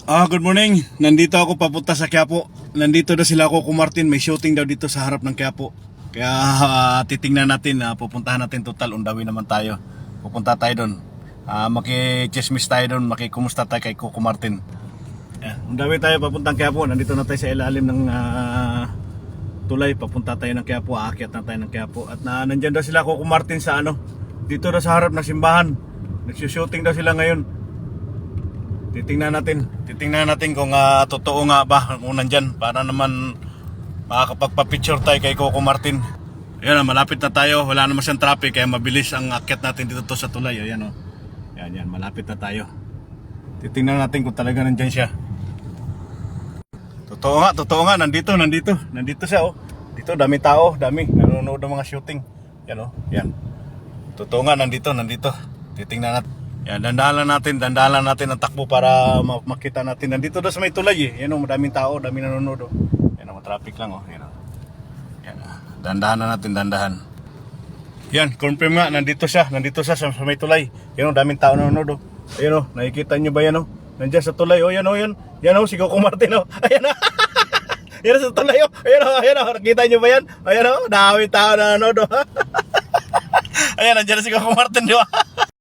Good morning. Nandito ako papunta sa Quiapo. Nandito na sila Coco Martin. May shooting daw dito sa harap ng Quiapo. Kaya titingnan natin, pupuntahan natin total. Undawi naman tayo. Pupunta tayo doon. Maki-chismis tayo doon. Makikumusta tayo kay Coco Martin. Undawi tayo papuntang Quiapo. Nandito na tayo sa ilalim ng tulay. Papunta tayo ng Quiapo. Aakyat na tayo ng Quiapo. At nandyan daw sila Coco Martin sa dito daw sa harap ng simbahan. Nagsushooting daw sila ngayon. Titingnan natin kung totoo nga ba kung nandyan para naman makakapagpa-picture tayo kay Coco Martin. Ayan, malapit na tayo, wala naman siyang traffic kaya mabilis ang akyat natin dito sa tulay. Ayan yan, malapit na tayo. Titingnan natin kung talaga nandyan siya. Totoo nga, nandito siya Dito dami tao, nanonood ng mga shooting. Yan. Totoo nga, nandito. Titingnan natin. Yan, dandahan natin ang takbo para makita natin. Nandito daw sa may tulay madaming tao, daming nanonood Yan, traffic lang Yan, dandahan natin. Yan, confirm nga, nandito siya sa may tulay. Daming tao nanonood nakikita nyo ba yan Nandiyan sa tulay yan si Coco Martin Ayan yan sa tulay ayan nakita nyo ba yan? Ayan daming tao nanonood Ayan, nandiyan si Coco Martin